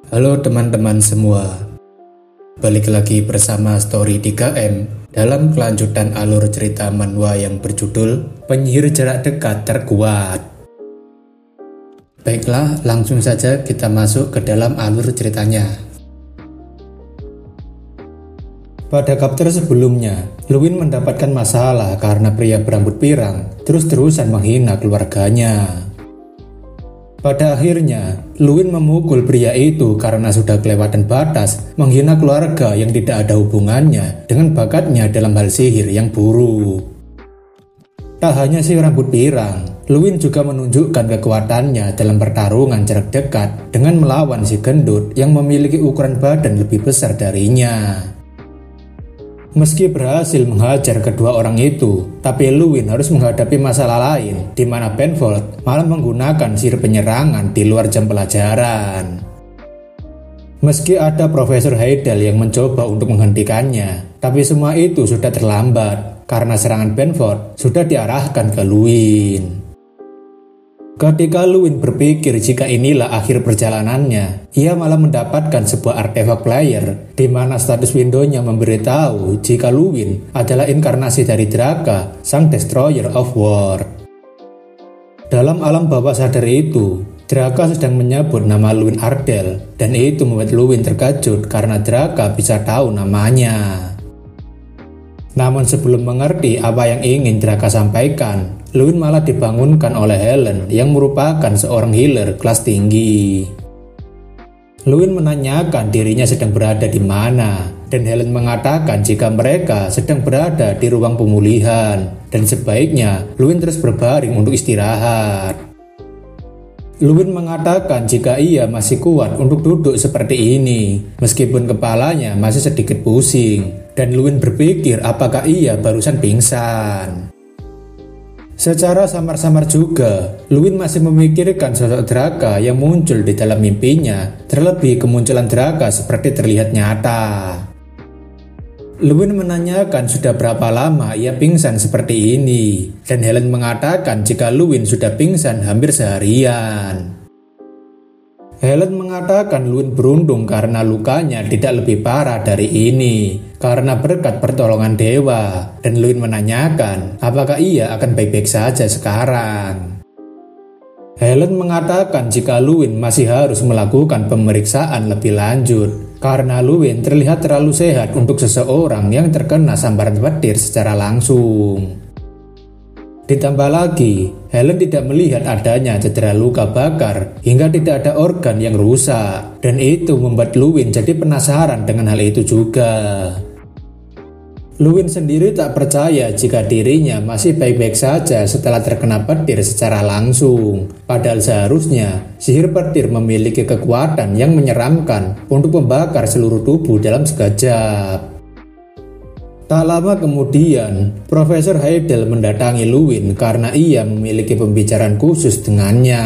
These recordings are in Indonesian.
Halo teman-teman semua, balik lagi bersama Story 3M dalam kelanjutan alur cerita manhwa yang berjudul Penyihir Jarak Dekat Terkuat. Baiklah, langsung saja kita masuk ke dalam alur ceritanya. Pada chapter sebelumnya, Luin mendapatkan masalah karena pria berambut pirang terus-terusan menghina keluarganya. Pada akhirnya, Luin memukul pria itu karena sudah kelewatan batas menghina keluarga yang tidak ada hubungannya dengan bakatnya dalam hal sihir yang buruk. Tak hanya si rambut pirang, Luin juga menunjukkan kekuatannya dalam pertarungan jarak dekat dengan melawan si gendut yang memiliki ukuran badan lebih besar darinya. Meski berhasil menghajar kedua orang itu, tapi Luin harus menghadapi masalah lain di mana Benfold malah menggunakan sihir penyerangan di luar jam pelajaran. Meski ada Profesor Heidel yang mencoba untuk menghentikannya, tapi semua itu sudah terlambat karena serangan Benfold sudah diarahkan ke Luin. Ketika Luin berpikir jika inilah akhir perjalanannya, ia malah mendapatkan sebuah artefak player di mana status windownya memberitahu jika Luin adalah inkarnasi dari Draka, sang Destroyer of War. Dalam alam bawah sadar itu, Draka sedang menyebut nama Luin Ardell, dan itu membuat Luin terkejut karena Draka bisa tahu namanya. Namun sebelum mengerti apa yang ingin Draka sampaikan, Luin malah dibangunkan oleh Helen yang merupakan seorang healer kelas tinggi. Luin menanyakan dirinya sedang berada di mana, dan Helen mengatakan jika mereka sedang berada di ruang pemulihan, dan sebaiknya Luin terus berbaring untuk istirahat. Luin mengatakan jika ia masih kuat untuk duduk seperti ini, meskipun kepalanya masih sedikit pusing, dan Luin berpikir apakah ia barusan pingsan. Secara samar-samar juga, Luin masih memikirkan sosok Draka yang muncul di dalam mimpinya, terlebih kemunculan Draka seperti terlihat nyata. Luin menanyakan sudah berapa lama ia pingsan seperti ini, dan Helen mengatakan jika Luin sudah pingsan hampir seharian. Helen mengatakan Luin beruntung karena lukanya tidak lebih parah dari ini, karena berkat pertolongan dewa, dan Luin menanyakan apakah ia akan baik-baik saja sekarang. Helen mengatakan jika Luin masih harus melakukan pemeriksaan lebih lanjut, karena Luin terlihat terlalu sehat untuk seseorang yang terkena sambaran petir secara langsung. Ditambah lagi, Helen tidak melihat adanya cedera luka bakar hingga tidak ada organ yang rusak, dan itu membuat Luin jadi penasaran dengan hal itu juga. Luin sendiri tak percaya jika dirinya masih baik-baik saja setelah terkena petir secara langsung, padahal seharusnya sihir petir memiliki kekuatan yang menyeramkan untuk membakar seluruh tubuh dalam sekejap. Tak lama kemudian, Profesor Heidel mendatangi Luin karena ia memiliki pembicaraan khusus dengannya.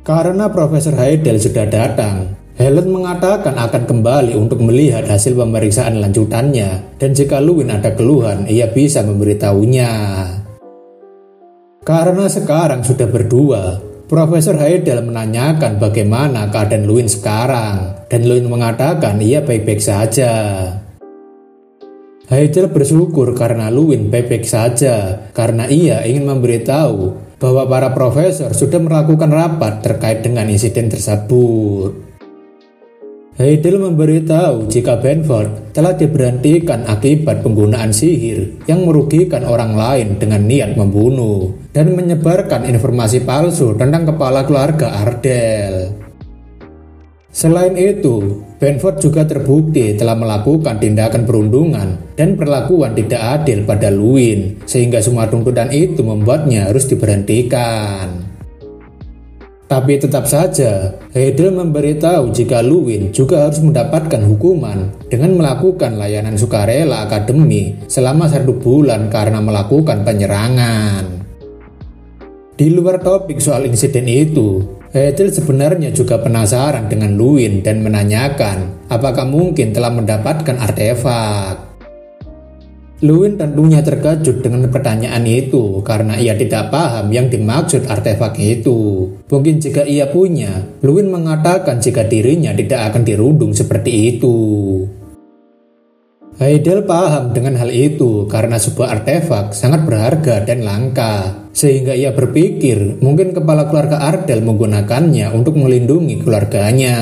Karena Profesor Heidel sudah datang, Helen mengatakan akan kembali untuk melihat hasil pemeriksaan lanjutannya, dan jika Luin ada keluhan, ia bisa memberitahunya. Karena sekarang sudah berdua, Profesor Heidel menanyakan bagaimana keadaan Luin sekarang, dan Luin mengatakan ia baik-baik saja. Heidel bersyukur karena Luin baik-baik saja, karena ia ingin memberitahu bahwa para profesor sudah melakukan rapat terkait dengan insiden tersebut. Heidel memberitahu jika Benfold telah diberhentikan akibat penggunaan sihir yang merugikan orang lain dengan niat membunuh, dan menyebarkan informasi palsu tentang kepala keluarga Ardell. Selain itu, Benfold juga terbukti telah melakukan tindakan perundungan dan perlakuan tidak adil pada Luin, sehingga semua tuntutan itu membuatnya harus diberhentikan. Tapi tetap saja, Heidel memberitahu jika Luin juga harus mendapatkan hukuman dengan melakukan layanan sukarela akademi selama 1 bulan karena melakukan penyerangan. Di luar topik soal insiden itu, Heidel sebenarnya juga penasaran dengan Luin dan menanyakan apakah mungkin telah mendapatkan artefak. Luin tentunya terkejut dengan pertanyaan itu karena ia tidak paham yang dimaksud artefak itu. Mungkin jika ia punya, Luwin mengatakan jika dirinya tidak akan dirundung seperti itu. Heidel paham dengan hal itu karena sebuah artefak sangat berharga dan langka, sehingga ia berpikir mungkin kepala keluarga Ardell menggunakannya untuk melindungi keluarganya.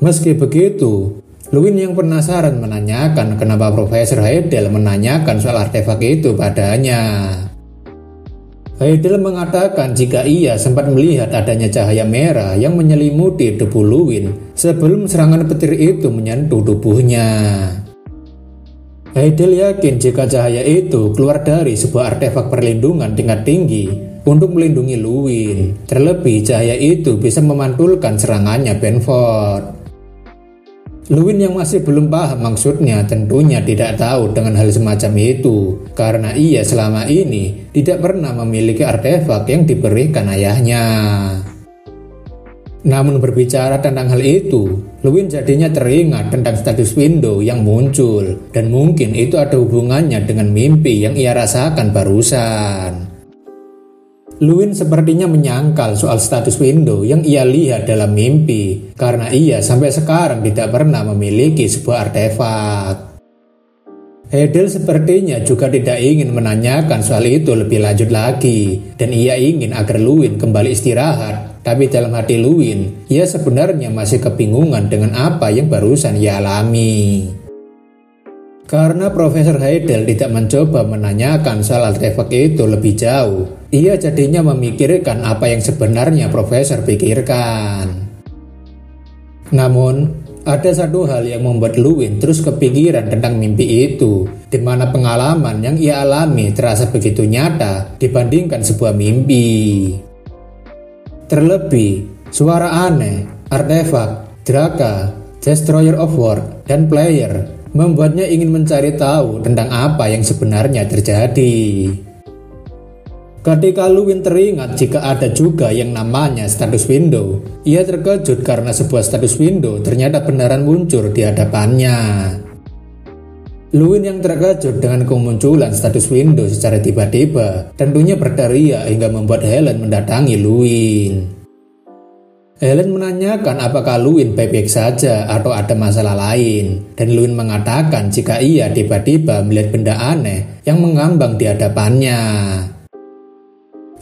Meski begitu, Luwin yang penasaran menanyakan kenapa Profesor Heidel menanyakan soal artefak itu padanya. Heidel mengatakan jika ia sempat melihat adanya cahaya merah yang menyelimuti tubuh Luwin sebelum serangan petir itu menyentuh tubuhnya. Heidel yakin jika cahaya itu keluar dari sebuah artefak perlindungan tingkat tinggi untuk melindungi Luwin. Terlebih cahaya itu bisa memantulkan serangannya Benford. Luwin yang masih belum paham maksudnya tentunya tidak tahu dengan hal semacam itu karena ia selama ini tidak pernah memiliki artefak yang diberikan ayahnya. Namun berbicara tentang hal itu, Luwin jadinya teringat tentang status window yang muncul dan mungkin itu ada hubungannya dengan mimpi yang ia rasakan barusan. Luwin sepertinya menyangkal soal status window yang ia lihat dalam mimpi karena ia sampai sekarang tidak pernah memiliki sebuah artefak. Heidel sepertinya juga tidak ingin menanyakan soal itu lebih lanjut lagi dan ia ingin agar Luwin kembali istirahat, tapi dalam hati Luwin, ia sebenarnya masih kebingungan dengan apa yang barusan ia alami. Karena Profesor Heidel tidak mencoba menanyakan soal artefak itu lebih jauh, ia jadinya memikirkan apa yang sebenarnya Profesor pikirkan. Namun, ada satu hal yang membuat Luwin terus kepikiran tentang mimpi itu, di mana pengalaman yang ia alami terasa begitu nyata dibandingkan sebuah mimpi. Terlebih, suara aneh, artefak, Draka, Destroyer of World, dan Player membuatnya ingin mencari tahu tentang apa yang sebenarnya terjadi. Ketika Luwin teringat jika ada juga yang namanya status window, ia terkejut karena sebuah status window ternyata beneran muncul di hadapannya. Luwin yang terkejut dengan kemunculan status window secara tiba-tiba tentunya berteriak hingga membuat Helen mendatangi Luwin. Helen menanyakan apakah Luwin baik-baik saja atau ada masalah lain, dan Luwin mengatakan jika ia tiba-tiba melihat benda aneh yang mengambang di hadapannya.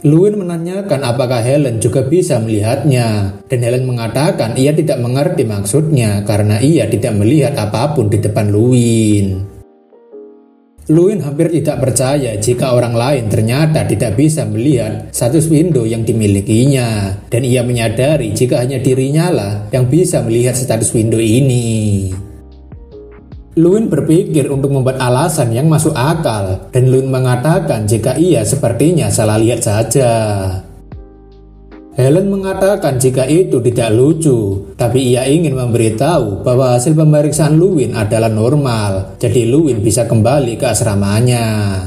Luwin menanyakan apakah Helen juga bisa melihatnya, dan Helen mengatakan ia tidak mengerti maksudnya karena ia tidak melihat apapun di depan Luwin. Luwin hampir tidak percaya jika orang lain ternyata tidak bisa melihat status window yang dimilikinya, dan ia menyadari jika hanya dirinya lah yang bisa melihat status window ini. Luwin berpikir untuk membuat alasan yang masuk akal, dan Luwin mengatakan jika ia sepertinya salah lihat saja. Helen mengatakan jika itu tidak lucu, tapi ia ingin memberitahu bahwa hasil pemeriksaan Luwin adalah normal, jadi Luwin bisa kembali ke asramanya.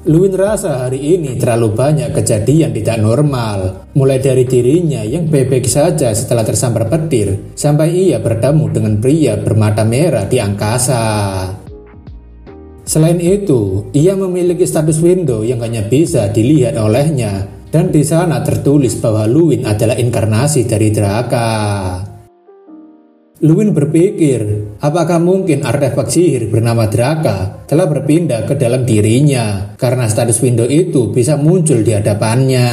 Luwin rasa hari ini terlalu banyak kejadian tidak normal, mulai dari dirinya yang baik-baik saja setelah tersambar petir, sampai ia bertemu dengan pria bermata merah di angkasa. Selain itu, ia memiliki status window yang hanya bisa dilihat olehnya, dan di sana tertulis bahwa Luwin adalah inkarnasi dari Draka. Luwin berpikir, apakah mungkin artefak sihir bernama Draka telah berpindah ke dalam dirinya karena status window itu bisa muncul di hadapannya.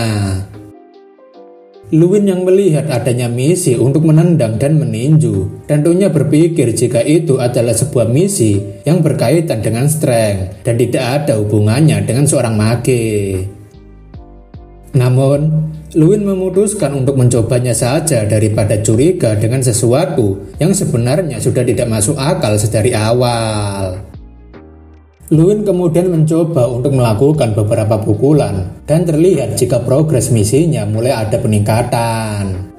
Luwin yang melihat adanya misi untuk menendang dan meninju tentunya berpikir jika itu adalah sebuah misi yang berkaitan dengan strength dan tidak ada hubungannya dengan seorang mage. Namun, Luwin memutuskan untuk mencobanya saja daripada curiga dengan sesuatu yang sebenarnya sudah tidak masuk akal sedari awal. Luwin kemudian mencoba untuk melakukan beberapa pukulan dan terlihat jika progres misinya mulai ada peningkatan.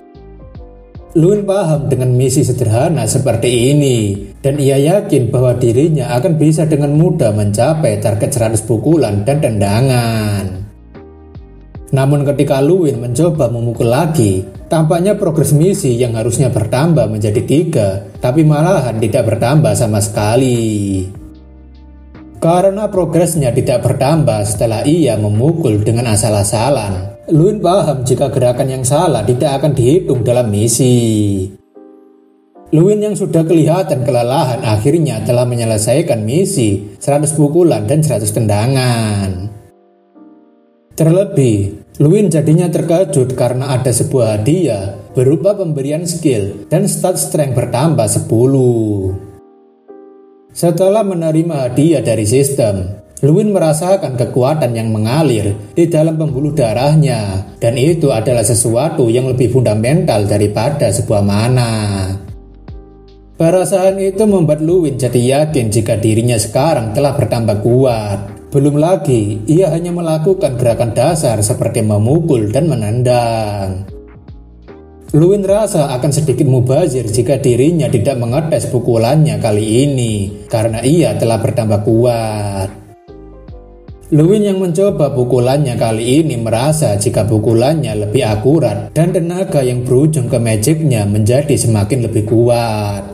Luwin paham dengan misi sederhana seperti ini dan ia yakin bahwa dirinya akan bisa dengan mudah mencapai target 100 pukulan dan tendangan. Namun ketika Luwin mencoba memukul lagi, tampaknya progres misi yang harusnya bertambah menjadi 3, tapi malahan tidak bertambah sama sekali. Karena progresnya tidak bertambah setelah ia memukul dengan asal-asalan, Luwin paham jika gerakan yang salah tidak akan dihitung dalam misi. Luwin yang sudah kelihatan kelelahan akhirnya telah menyelesaikan misi 100 pukulan dan 100 tendangan. Terlebih, Luwin jadinya terkejut karena ada sebuah hadiah berupa pemberian skill dan stat strength bertambah 10. Setelah menerima hadiah dari sistem, Luwin merasakan kekuatan yang mengalir di dalam pembuluh darahnya, dan itu adalah sesuatu yang lebih fundamental daripada sebuah mana. Perasaan itu membuat Luwin jadi yakin jika dirinya sekarang telah bertambah kuat. Belum lagi, ia hanya melakukan gerakan dasar seperti memukul dan menendang. Luwin rasa akan sedikit mubazir jika dirinya tidak mengetes pukulannya kali ini, karena ia telah bertambah kuat. Luwin yang mencoba pukulannya kali ini merasa jika pukulannya lebih akurat dan tenaga yang berujung ke magicnya menjadi semakin lebih kuat.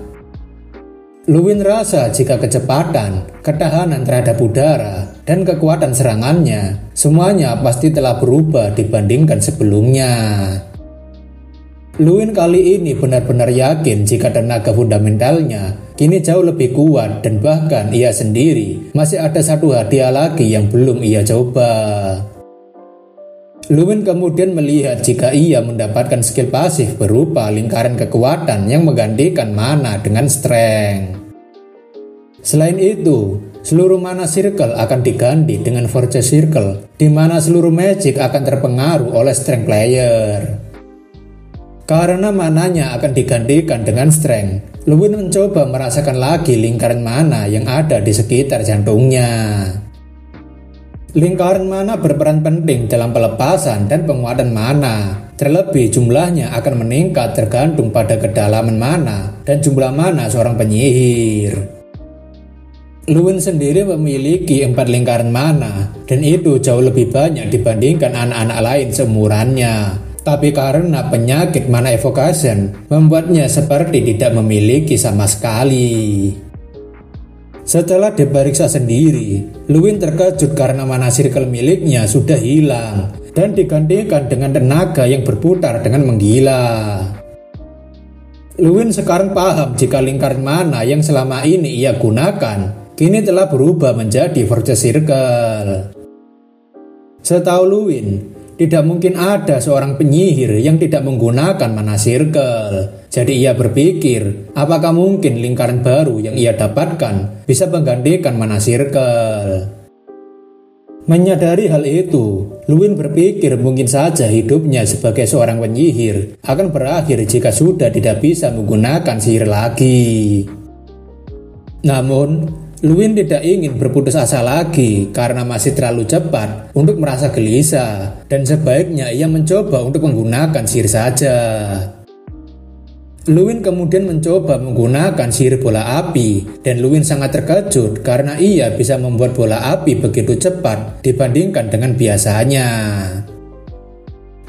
Luwin rasa jika kecepatan, ketahanan terhadap udara, dan kekuatan serangannya semuanya pasti telah berubah dibandingkan sebelumnya. Luwin kali ini benar-benar yakin jika tenaga fundamentalnya kini jauh lebih kuat, dan bahkan ia sendiri masih ada satu hadiah lagi yang belum ia coba. Luwin kemudian melihat jika ia mendapatkan skill pasif berupa lingkaran kekuatan yang menggantikan mana dengan strength. Selain itu, seluruh mana circle akan diganti dengan force circle, di mana seluruh magic akan terpengaruh oleh strength player. Karena mananya akan digantikan dengan strength, Luwin mencoba merasakan lagi lingkaran mana yang ada di sekitar jantungnya. Lingkaran mana berperan penting dalam pelepasan dan penguatan mana. Terlebih jumlahnya akan meningkat tergantung pada kedalaman mana dan jumlah mana seorang penyihir. Luwin sendiri memiliki 4 lingkaran mana, dan itu jauh lebih banyak dibandingkan anak-anak lain seumurannya. Tapi karena penyakit mana evocation membuatnya seperti tidak memiliki sama sekali. Setelah diperiksa sendiri, Luwin terkejut karena mana circle miliknya sudah hilang dan digantikan dengan tenaga yang berputar dengan menggila. Luwin sekarang paham jika lingkaran mana yang selama ini ia gunakan kini telah berubah menjadi force circle. Setahu Luwin, tidak mungkin ada seorang penyihir yang tidak menggunakan mana circle. Jadi ia berpikir, apakah mungkin lingkaran baru yang ia dapatkan bisa menggantikan mana circle? Menyadari hal itu, Luwin berpikir mungkin saja hidupnya sebagai seorang penyihir akan berakhir jika sudah tidak bisa menggunakan sihir lagi. Namun, Luwin tidak ingin berputus asa lagi karena masih terlalu cepat untuk merasa gelisah, dan sebaiknya ia mencoba untuk menggunakan sihir saja. Luwin kemudian mencoba menggunakan sihir bola api, dan Luwin sangat terkejut karena ia bisa membuat bola api begitu cepat dibandingkan dengan biasanya.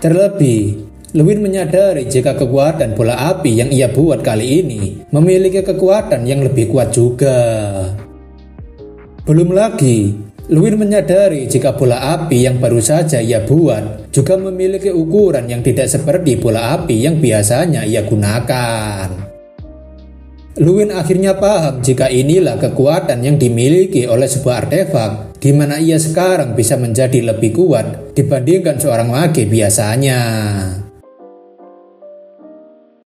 Terlebih, Luwin menyadari jika kekuatan bola api yang ia buat kali ini memiliki kekuatan yang lebih kuat juga. Belum lagi, Luwin menyadari jika bola api yang baru saja ia buat juga memiliki ukuran yang tidak seperti bola api yang biasanya ia gunakan. Luwin akhirnya paham jika inilah kekuatan yang dimiliki oleh sebuah artefak, di mana ia sekarang bisa menjadi lebih kuat dibandingkan seorang mage biasanya.